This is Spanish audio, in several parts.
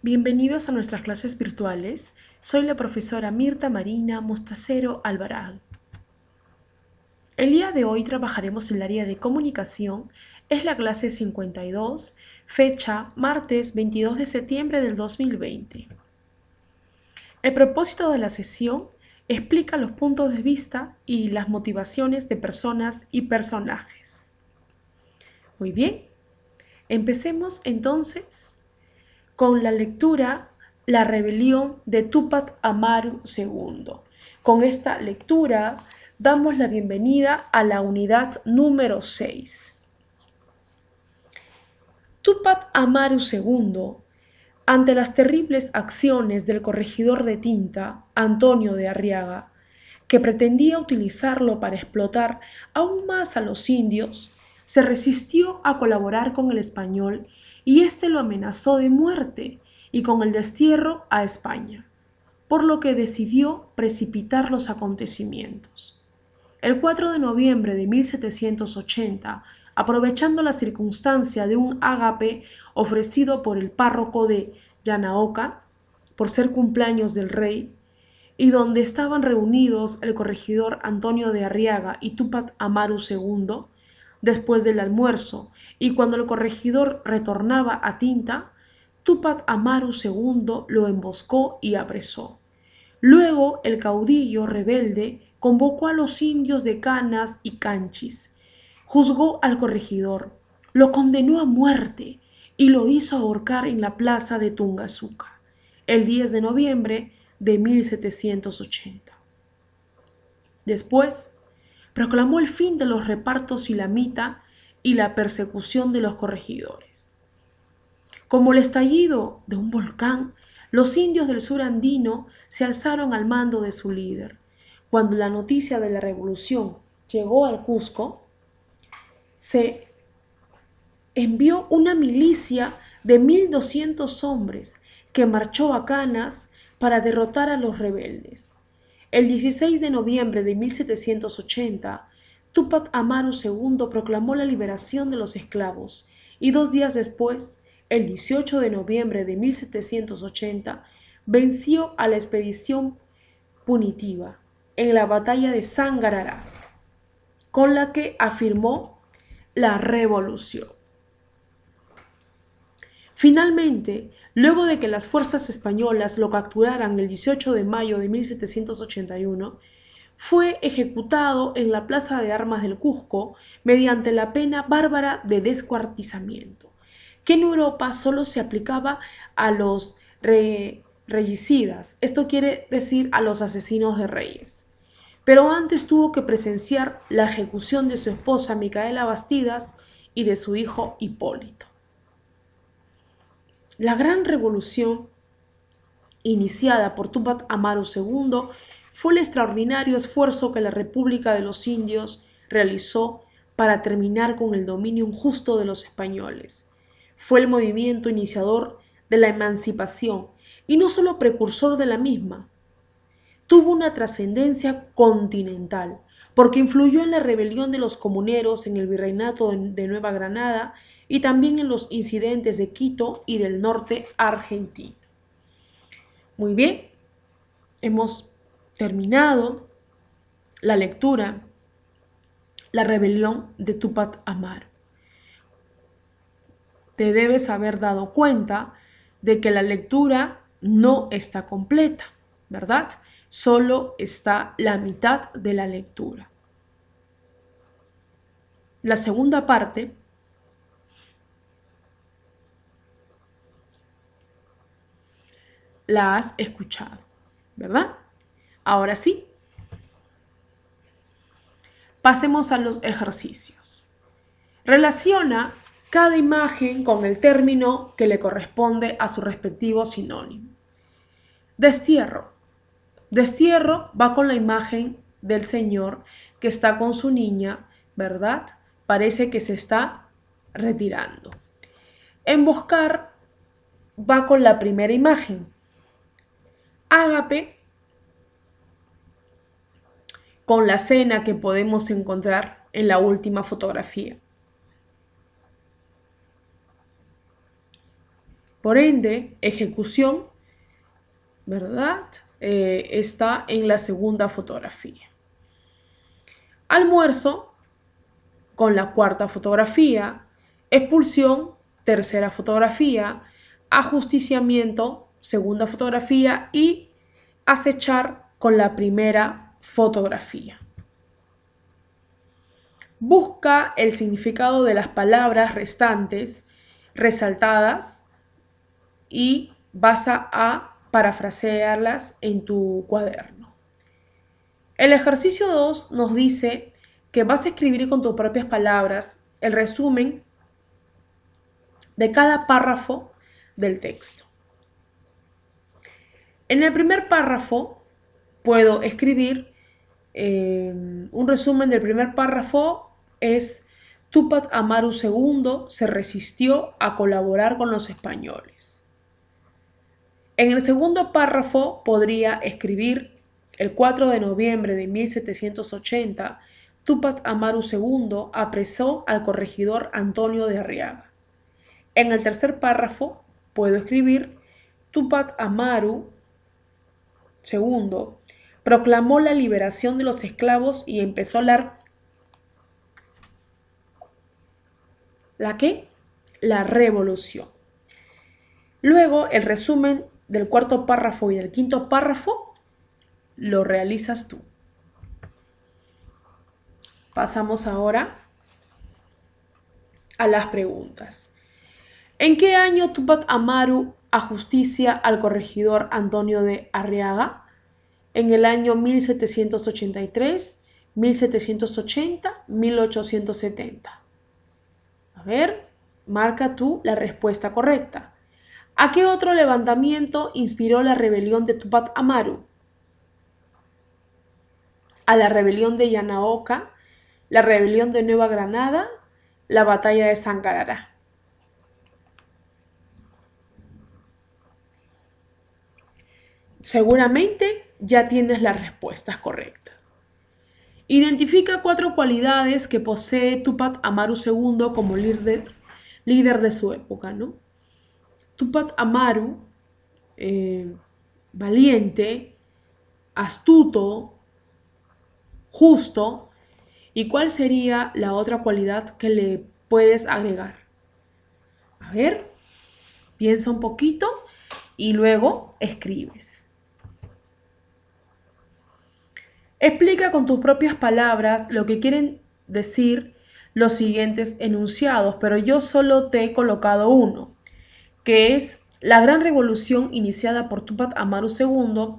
Bienvenidos a nuestras clases virtuales. Soy la profesora Mirta Marina Mostacero Alvarado. El día de hoy trabajaremos en el área de comunicación. Es la clase 52, fecha martes 22 de septiembre del 2020. El propósito de la sesión explica los puntos de vista y las motivaciones de personas y personajes. Muy bien, empecemos entonces con la lectura La rebelión de Túpac Amaru II. Con esta lectura damos la bienvenida a la unidad número 6. Túpac Amaru II, ante las terribles acciones del corregidor de Tinta, Antonio de Arriaga, que pretendía utilizarlo para explotar aún más a los indios, se resistió a colaborar con el español y éste lo amenazó de muerte y con el destierro a España, por lo que decidió precipitar los acontecimientos. El 4 de noviembre de 1780, aprovechando la circunstancia de un ágape ofrecido por el párroco de Yanaoca, por ser cumpleaños del rey, y donde estaban reunidos el corregidor Antonio de Arriaga y Túpac Amaru II, después del almuerzo, y cuando el corregidor retornaba a Tinta, Túpac Amaru II lo emboscó y apresó. Luego el caudillo rebelde convocó a los indios de Canas y Canchis, juzgó al corregidor, lo condenó a muerte y lo hizo ahorcar en la plaza de Tungasuca, el 10 de noviembre de 1780. Después, proclamó el fin de los repartos silamita y la persecución de los corregidores. Como el estallido de un volcán, los indios del sur andino se alzaron al mando de su líder. Cuando la noticia de la revolución llegó al Cusco, se envió una milicia de 1.200 hombres que marchó a Canas para derrotar a los rebeldes. El 16 de noviembre de 1780, Túpac Amaru II proclamó la liberación de los esclavos y 2 días después, el 18 de noviembre de 1780, venció a la expedición punitiva en la batalla de Sangarará, con la que afirmó la revolución. Finalmente, luego de que las fuerzas españolas lo capturaran el 18 de mayo de 1781, fue ejecutado en la plaza de armas del Cusco mediante la pena bárbara de descuartizamiento, que en Europa solo se aplicaba a los regicidas, esto quiere decir a los asesinos de reyes. Pero antes tuvo que presenciar la ejecución de su esposa Micaela Bastidas y de su hijo Hipólito. La gran revolución iniciada por Túpac Amaru II fue el extraordinario esfuerzo que la República de los Indios realizó para terminar con el dominio injusto de los españoles. Fue el movimiento iniciador de la emancipación y no solo precursor de la misma. Tuvo una trascendencia continental porque influyó en la rebelión de los comuneros en el virreinato de Nueva Granada y también en los incidentes de Quito y del norte argentino. Muy bien, hemos terminado la lectura, la rebelión de Túpac Amaru. Te debes haber dado cuenta de que la lectura no está completa, ¿verdad? Solo está la mitad de la lectura. La segunda parte la has escuchado, ¿verdad? Ahora sí, pasemos a los ejercicios. Relaciona cada imagen con el término que le corresponde a su respectivo sinónimo. Destierro. Destierro va con la imagen del señor que está con su niña, ¿verdad? Parece que se está retirando. Emboscar va con la primera imagen. Ágape con la cena que podemos encontrar en la última fotografía. Por ende, ejecución, ¿verdad? Está en la segunda fotografía. Almuerzo con la cuarta fotografía. Expulsión, tercera fotografía. Ajusticiamiento, segunda fotografía. Y acechar con la primera fotografía. Busca el significado de las palabras restantes resaltadas y vas a parafrasearlas en tu cuaderno. El ejercicio 2 nos dice que vas a escribir con tus propias palabras el resumen de cada párrafo del texto. En el primer párrafo puedo escribir un resumen del primer párrafo es Túpac Amaru II se resistió a colaborar con los españoles. En el segundo párrafo podría escribir el 4 de noviembre de 1780 Túpac Amaru II apresó al corregidor Antonio de Arriaga. En el tercer párrafo puedo escribir Túpac Amaru II proclamó la liberación de los esclavos y empezó ¿La qué? La revolución. Luego, el resumen del cuarto párrafo y del quinto párrafo lo realizas tú. Pasamos ahora a las preguntas. ¿En qué año Túpac Amaru ajusticia al corregidor Antonio de Arriaga? En el año 1783, 1780, 1870. A ver, marca tú la respuesta correcta. ¿A qué otro levantamiento inspiró la rebelión de Túpac Amaru? A la rebelión de Yanaoca, la rebelión de Nueva Granada, la batalla de Sancarará. Seguramente ya tienes las respuestas correctas. Identifica 4 cualidades que posee Túpac Amaru II como líder de su época, ¿no? Túpac Amaru, valiente, astuto, justo. ¿Y cuál sería la otra cualidad que le puedes agregar? A ver, piensa un poquito y luego escribes. Explica con tus propias palabras lo que quieren decir los siguientes enunciados, pero yo solo te he colocado uno, que es la gran revolución iniciada por Túpac Amaru II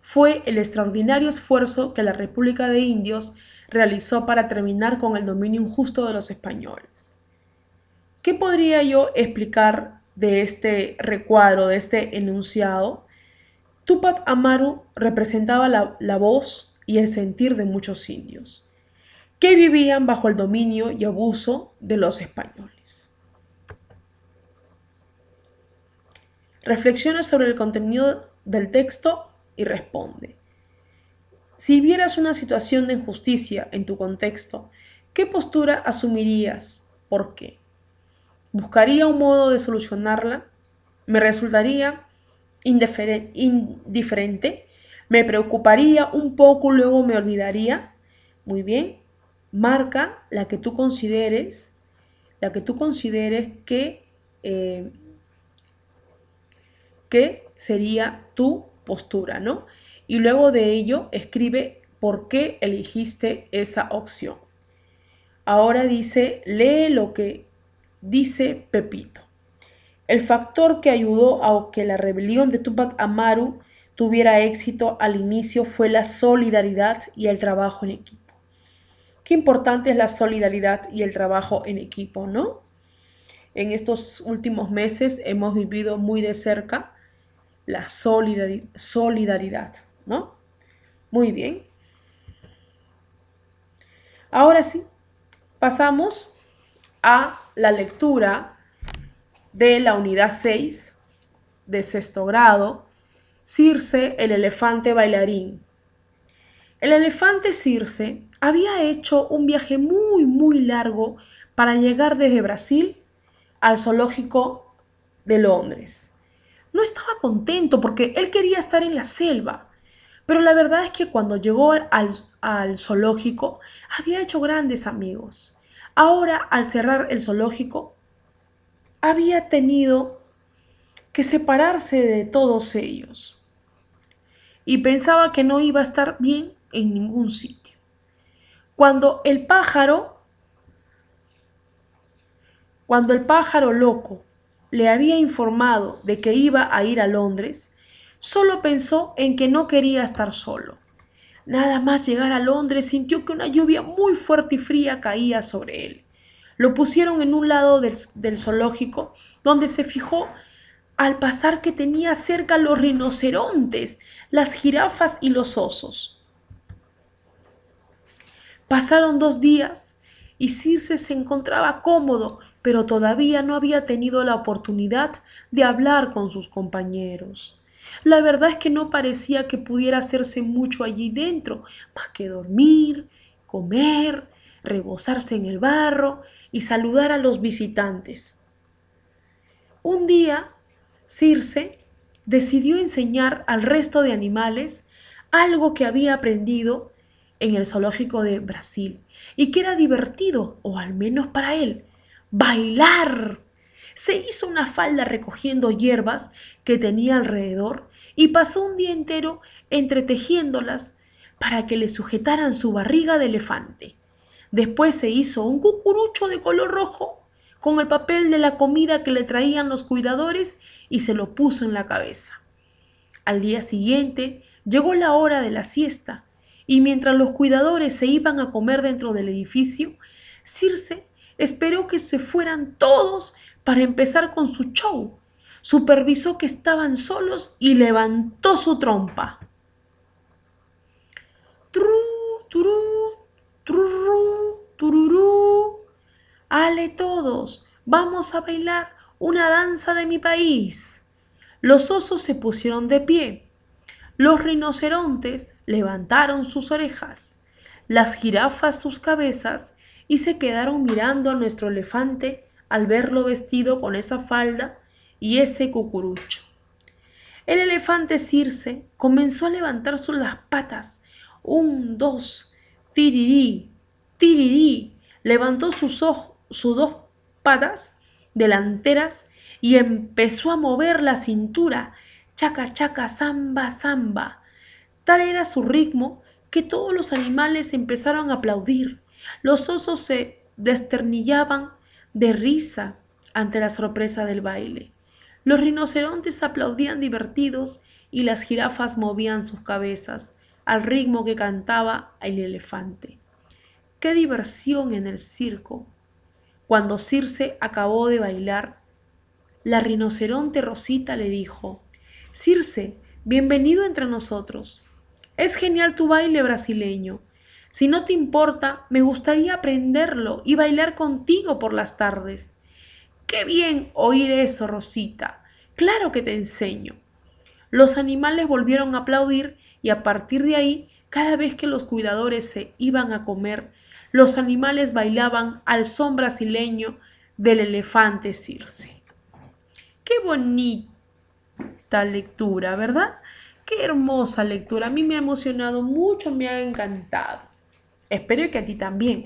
fue el extraordinario esfuerzo que la República de Indios realizó para terminar con el dominio injusto de los españoles. ¿Qué podría yo explicar de este recuadro, de este enunciado? Túpac Amaru representaba la voz y el sentir de muchos indios que vivían bajo el dominio y abuso de los españoles. Reflexiona sobre el contenido del texto y responde. Si vieras una situación de injusticia en tu contexto, ¿qué postura asumirías? ¿Por qué? ¿Buscaría un modo de solucionarla? ¿Me resultaría indiferente? ¿Me preocuparía un poco, luego me olvidaría? Muy bien, marca la que tú consideres que sería tu postura, ¿no? Y luego de ello escribe por qué elegiste esa opción. Ahora dice, lee lo que dice Pepito. El factor que ayudó a que la rebelión de Túpac Amaru tuviera éxito al inicio fue la solidaridad y el trabajo en equipo. Qué importante es la solidaridad y el trabajo en equipo, ¿no? En estos últimos meses hemos vivido muy de cerca la solidaridad, ¿no? Muy bien. Ahora sí, pasamos a la lectura de la unidad 6 de sexto grado, Circe, el elefante bailarín. El elefante Circe había hecho un viaje muy largo para llegar desde Brasil al zoológico de Londres. No estaba contento porque él quería estar en la selva, pero la verdad es que cuando llegó al zoológico había hecho grandes amigos. Ahora, al cerrar el zoológico, había tenido que separarse de todos ellos y pensaba que no iba a estar bien en ningún sitio. Cuando el pájaro, cuando el pájaro loco le había informado de que iba a ir a Londres, solo pensó en que no quería estar solo. Nada más llegar a Londres sintió que una lluvia muy fuerte y fría caía sobre él. Lo pusieron en un lado del zoológico, donde se fijó al pasar que tenía cerca los rinocerontes, las jirafas y los osos. Pasaron 2 días y Circe se encontraba cómodo, pero todavía no había tenido la oportunidad de hablar con sus compañeros. La verdad es que no parecía que pudiera hacerse mucho allí dentro, más que dormir, comer, rebosarse en el barro y saludar a los visitantes. Un día, Circe decidió enseñar al resto de animales algo que había aprendido en el zoológico de Brasil y que era divertido, o al menos para él, bailar. Se hizo una falda recogiendo hierbas que tenía alrededor y pasó un día entero entretejiéndolas para que le sujetaran su barriga de elefante. Después se hizo un cucurucho de color rojo con el papel de la comida que le traían los cuidadores y se lo puso en la cabeza. Al día siguiente llegó la hora de la siesta y mientras los cuidadores se iban a comer dentro del edificio, Circe esperó que se fueran todos para empezar con su show. Supervisó que estaban solos y levantó su trompa. Tru, turú, tururú, tururú. Ale todos, vamos a bailar una danza de mi país. Los osos se pusieron de pie. Los rinocerontes levantaron sus orejas, las jirafas sus cabezas y se quedaron mirando a nuestro elefante al verlo vestido con esa falda y ese cucurucho. El elefante Circe comenzó a levantar las patas. 1, 2, tirirí, tirirí. Levantó sus 2 patas delanteras y empezó a mover la cintura. Chaca, chaca, zamba, zamba. Tal era su ritmo que todos los animales empezaron a aplaudir. Los osos se desternillaban de risa ante la sorpresa del baile. Los rinocerontes aplaudían divertidos y las jirafas movían sus cabezas al ritmo que cantaba el elefante. ¡Qué diversión en el circo! Cuando Circe acabó de bailar, la rinoceronte Rosita le dijo: Circe, bienvenido entre nosotros. Es genial tu baile brasileño. Si no te importa, me gustaría aprenderlo y bailar contigo por las tardes. ¡Qué bien oír eso, Rosita! Claro que te enseño. Los animales volvieron a aplaudir y a partir de ahí, cada vez que los cuidadores se iban a comer, los animales bailaban al son brasileño del elefante Circe. ¡Qué bonita lectura, ¿verdad? ¡Qué hermosa lectura! A mí me ha emocionado mucho, me ha encantado. Espero que a ti también,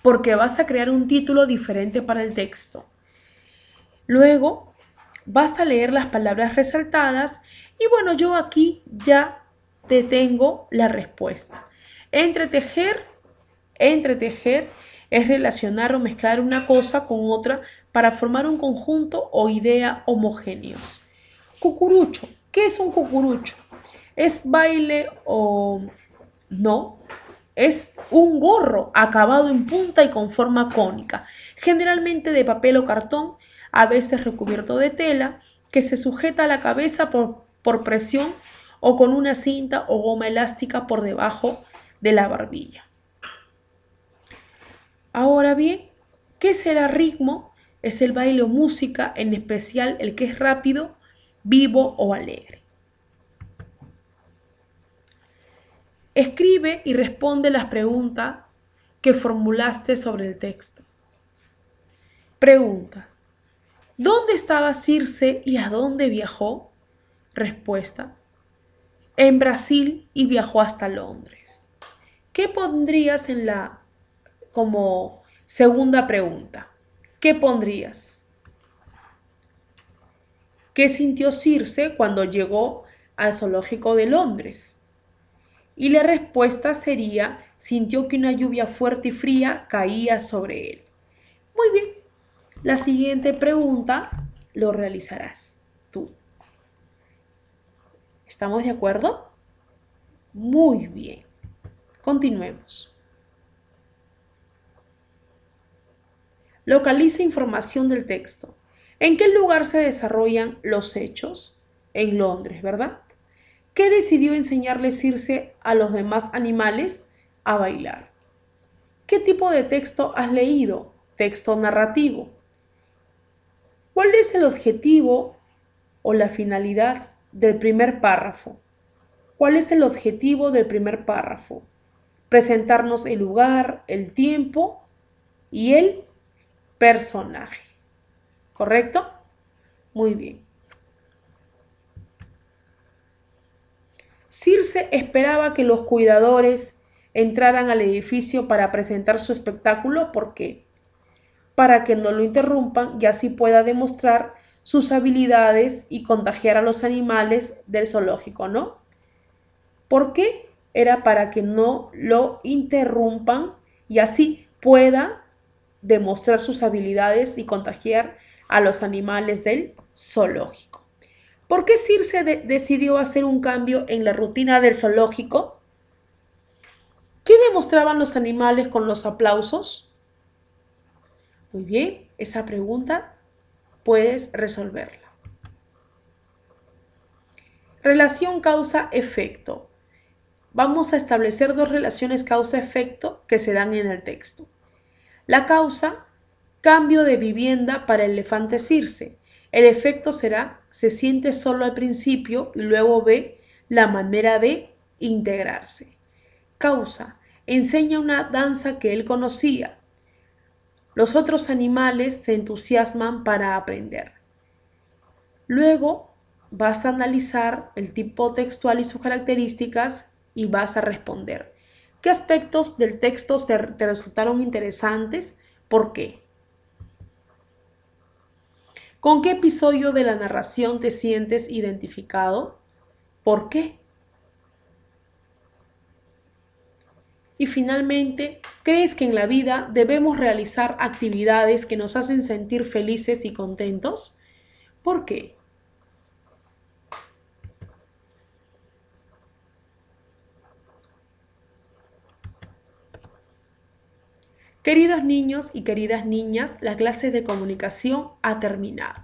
porque vas a crear un título diferente para el texto. Luego vas a leer las palabras resaltadas y bueno, yo aquí ya te tengo la respuesta. Entretejer es relacionar o mezclar una cosa con otra para formar un conjunto o idea homogéneos. Cucurucho. ¿Qué es un cucurucho? ¿Es baile o no? Es un gorro acabado en punta y con forma cónica, generalmente de papel o cartón, a veces recubierto de tela, que se sujeta a la cabeza por presión o con una cinta o goma elástica por debajo de la barbilla. Ahora bien, ¿qué será ritmo? Es el baile o música, en especial el que es rápido, vivo o alegre. Escribe y responde las preguntas que formulaste sobre el texto. Preguntas. ¿Dónde estaba Circe y a dónde viajó? Respuestas. En Brasil y viajó hasta Londres. ¿Qué pondrías como segunda pregunta? ¿Qué pondrías? ¿Qué sintió Circe cuando llegó al zoológico de Londres? Y la respuesta sería, sintió que una lluvia fuerte y fría caía sobre él. Muy bien, la siguiente pregunta lo realizarás tú. ¿Estamos de acuerdo? Muy bien. Continuemos. Localiza información del texto. ¿En qué lugar se desarrollan los hechos? En Londres, ¿verdad? ¿Qué decidió enseñarle Circe a los demás animales? A bailar. ¿Qué tipo de texto has leído? Texto narrativo. ¿Cuál es el objetivo o la finalidad del primer párrafo? ¿Cuál es el objetivo del primer párrafo? Presentarnos el lugar, el tiempo y el personaje. ¿Correcto? Muy bien. Circe esperaba que los cuidadores entraran al edificio para presentar su espectáculo. ¿Por qué? Para que no lo interrumpan y así pueda demostrar sus habilidades y contagiar a los animales del zoológico, ¿no? ¿Por qué? Era para que no lo interrumpan y así pueda demostrar sus habilidades y contagiar a los animales del zoológico. ¿Por qué Circe decidió hacer un cambio en la rutina del zoológico? ¿Qué demostraban los animales con los aplausos? Muy bien, esa pregunta puedes resolverla. Relación causa-efecto. Vamos a establecer dos relaciones causa-efecto que se dan en el texto. La causa, cambio de vivienda para el elefante Circe. El efecto será, se siente solo al principio y luego ve la manera de integrarse. Causa, enseña una danza que él conocía. Los otros animales se entusiasman para aprender. Luego vas a analizar el tipo textual y sus características y vas a responder. ¿Qué aspectos del texto te resultaron interesantes? ¿Por qué? ¿Con qué episodio de la narración te sientes identificado? ¿Por qué? Y finalmente, ¿crees que en la vida debemos realizar actividades que nos hacen sentir felices y contentos? ¿Por qué? Queridos niños y queridas niñas, la clase de comunicación ha terminado.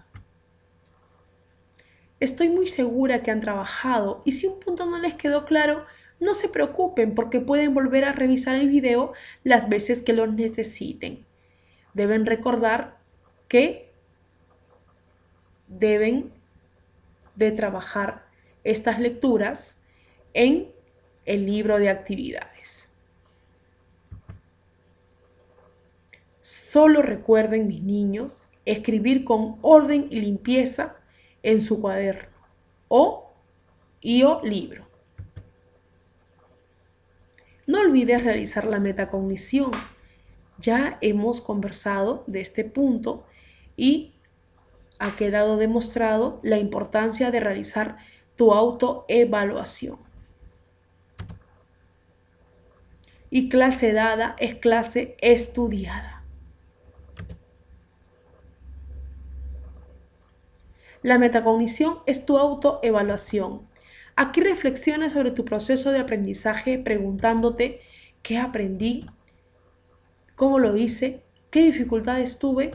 Estoy muy segura que han trabajado y si un punto no les quedó claro, no se preocupen porque pueden volver a revisar el video las veces que lo necesiten. Deben recordar que deben de trabajar estas lecturas en el libro de actividades. Solo recuerden, mis niños, escribir con orden y limpieza en su cuaderno o libro. No olvides realizar la metacognición. Ya hemos conversado de este punto y ha quedado demostrado la importancia de realizar tu autoevaluación. Y clase dada es clase estudiada. La metacognición es tu autoevaluación. Aquí reflexiones sobre tu proceso de aprendizaje preguntándote qué aprendí, cómo lo hice, qué dificultades tuve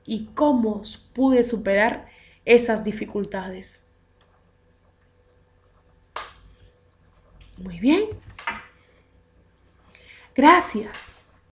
y cómo pude superar esas dificultades. Muy bien. Gracias.